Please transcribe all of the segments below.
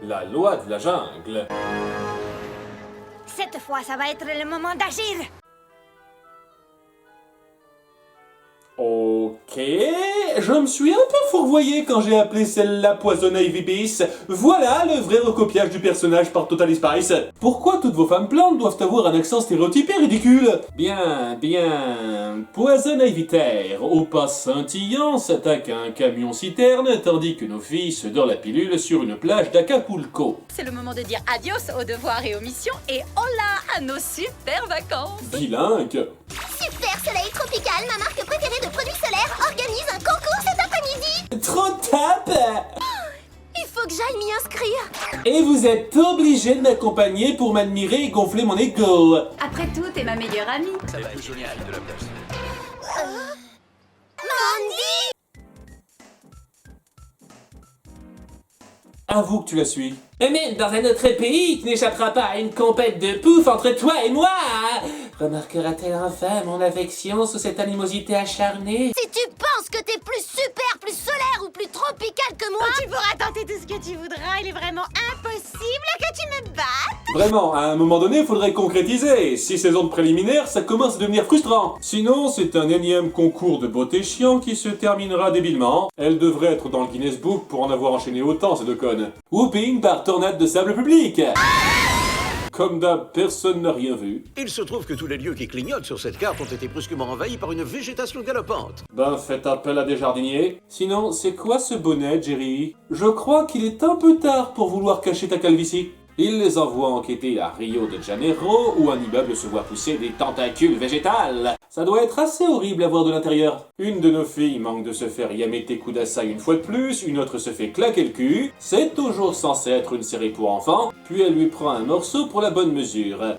La loi de la jungle. Cette fois, ça va être le moment d'agir. Ok, je me suis un peu fourvoyé quand j'ai appelé celle-là Poison Ivy Beast. Voilà le vrai recopiage du personnage par Totally Spice. Pourquoi toutes vos femmes plantes doivent avoir un accent stéréotypé ridicule? Bien. Poison Ivy Terre, au pas scintillant, s'attaque à un camion-citerne tandis que nos filles se dorent la pilule sur une plage d'Acapulco. C'est le moment de dire adios aux devoirs et aux missions et hola à nos super vacances. Bilingue. Super Soleil Tropical, ma marque préférée de produits solaires, organise un concours cet après-midi. Trop top! Il faut que j'aille m'y inscrire. Et vous êtes obligé de m'accompagner pour m'admirer et gonfler mon ego. Après tout, t'es ma meilleure amie. Mandy! Avoue que tu la suis. Mais dans un autre pays, tu n'échapperas pas à une compète de pouf entre toi et moi. Remarquera-t-elle enfin mon affection sous cette animosité acharnée? Si tu penses que t'es plus super, plus solaire ou plus tropical que moi, Tu pourras tenter tout ce que tu voudras. Il est vraiment impossible que tu me battes. Vraiment, à un moment donné, il faudrait concrétiser. 6 saisons de préliminaires, ça commence à devenir frustrant. Sinon, c'est un énième concours de beauté chiant qui se terminera débilement. Elle devrait être dans le Guinness Book pour en avoir enchaîné autant, ces deux connes. Whooping par tornade de sable public. Comme d'hab, personne n'a rien vu. Il se trouve que tous les lieux qui clignotent sur cette carte ont été brusquement envahis par une végétation galopante. Ben, faites appel à des jardiniers. Sinon, c'est quoi ce bonnet, Jerry? Je crois qu'il est un peu tard pour vouloir cacher ta calvitie. Il les envoie enquêter à Rio de Janeiro, où un immeuble se voit pousser des tentacules végétales. Ça doit être assez horrible à voir de l'intérieur. Une de nos filles manque de se faire Yamete Kudasai une fois de plus, une autre se fait claquer le cul. C'est toujours censé être une série pour enfants, puis elle lui prend un morceau pour la bonne mesure.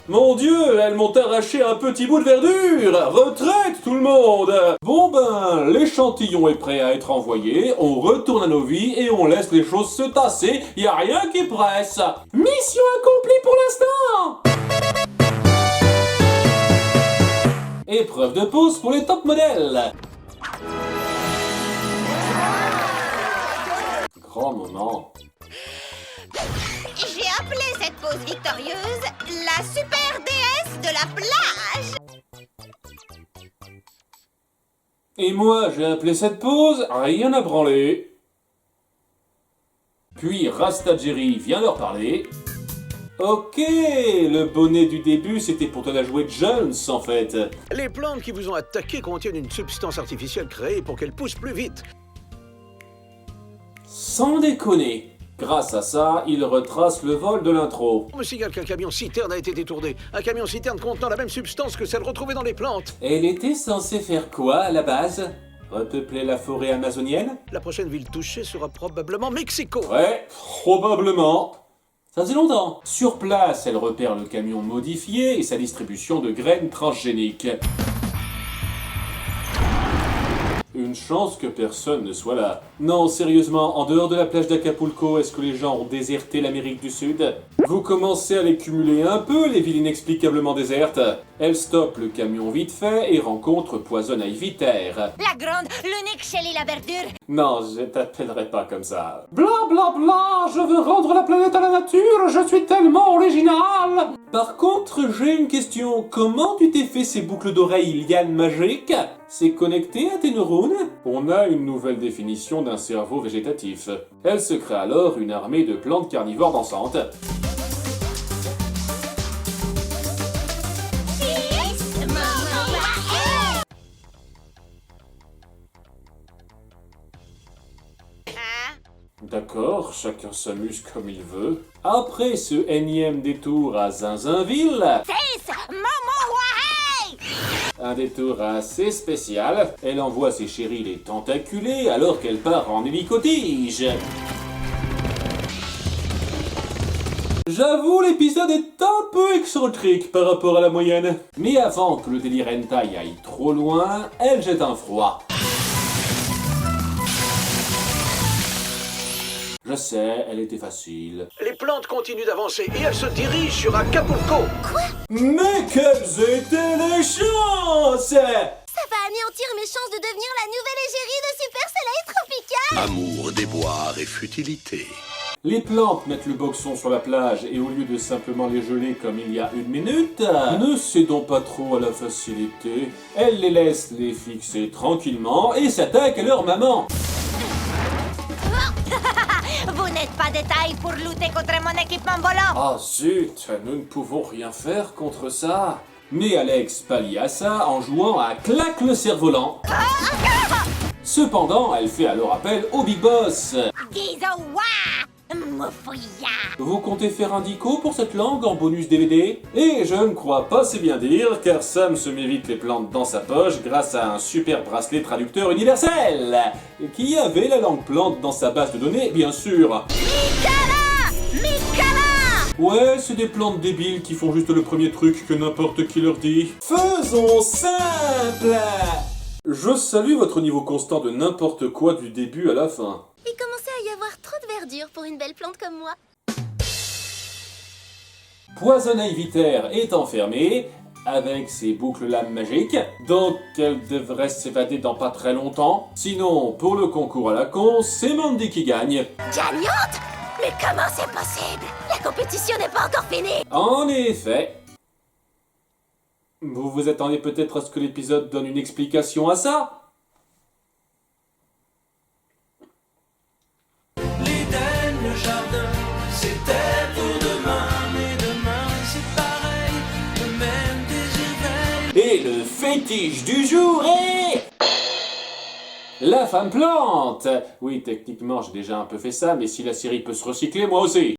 Mon Dieu, elles m'ont arraché un petit bout de verdure! Retraite, tout le monde! Bon ben, l'échantillon est prêt à être envoyé, on retourne à nos vies et on laisse les choses se tasser, y a rien qui presse! Mission accomplie pour l'instant! Épreuve de pause pour les top modèles! Grand moment. J'ai appelé cette pose victorieuse la super déesse de la plage. Et moi, j'ai appelé cette pause rien à branler. Puis Rasta Jerry vient leur parler. Ok, le bonnet du début, c'était pour te la jouer Jones, en fait. Les plantes qui vous ont attaqué contiennent une substance artificielle créée pour qu'elles poussent plus vite. Sans déconner. Grâce à ça, il retrace le vol de l'intro. On me signale qu'un camion-citerne a été détourné. Un camion-citerne contenant la même substance que celle retrouvée dans les plantes. Elle était censée faire quoi, à la base? Repeupler la forêt amazonienne? La prochaine ville touchée sera probablement Mexico. Ouais, probablement. Ça faisait longtemps. Sur place, elle repère le camion modifié et sa distribution de graines transgéniques. Une chance que personne ne soit là. Non, sérieusement, en dehors de la plage d'Acapulco, est-ce que les gens ont déserté l'Amérique du Sud? Vous commencez à les cumuler un peu, les villes inexplicablement désertes. Elle stoppe le camion vite fait et rencontre Poison Ivy Terre. La grande, l'unique Shelly la verdure. Non, je t'appellerai pas comme ça. Bla bla bla, je veux rendre la planète à la nature, je suis tellement original. Par contre, j'ai une question. Comment tu t'es fait ces boucles d'oreilles lianes magiques? C'est connecté à tes neurones? On a une nouvelle définition d'un cerveau végétatif. Elle se crée alors une armée de plantes carnivores dansantes. D'accord, chacun s'amuse comme il veut. Après ce énième détour à Zinzinville, un détour assez spécial, elle envoie ses chéris les tentaculés alors qu'elle part en hélicotige. J'avoue, l'épisode est un peu excentrique par rapport à la moyenne. Mais avant que le délire hentai aille trop loin, elle jette un froid. Je sais, elle était facile. Les plantes continuent d'avancer et elles se dirigent sur Acapulco. Mais quelles étaient les chances! ça va anéantir mes chances de devenir la nouvelle égérie de Super Soleil Tropical. Amour, déboire et futilité. Les plantes mettent le boxon sur la plage et au lieu de simplement les geler comme il y a une minute, ne cédons pas trop à la facilité. Elles les laissent les fixer tranquillement et s'attaquent à leur maman. Vous n'êtes pas de taille pour lutter contre mon équipement volant. Ah zut, nous ne pouvons rien faire contre ça. Mais Alex pallie à ça en jouant à Claque le cerf-volant. Cependant, elle fait alors appel au Big Boss. Gizowa, Moufouya. Vous comptez faire un dico pour cette langue en bonus DVD? Et je ne crois pas, c'est bien dire, car Sam se met vite les plantes dans sa poche grâce à un super bracelet traducteur universel, qui avait la langue plante dans sa base de données, bien sûr. Ouais, c'est des plantes débiles qui font juste le premier truc que n'importe qui leur dit. Faisons simple! Je salue votre niveau constant de n'importe quoi du début à la fin. Il commençait à y avoir trop de verdure pour une belle plante comme moi. Poisonnail Vitaire est enfermée avec ses boucles lames magiques, donc elle devrait s'évader dans pas très longtemps. Sinon, pour le concours à la con, c'est Mandy qui gagne. Gagnante? Mais comment c'est possible? La compétition n'est pas encore finie. En effet. Vous vous attendez peut-être à ce que l'épisode donne une explication à ça? L'Éden, le jardin, c'était pour demain, mais demain c'est pareil, le même désir. Et le fétiche du jour est... la femme plante. Oui, techniquement, j'ai déjà un peu fait ça, mais si la série peut se recycler, moi aussi.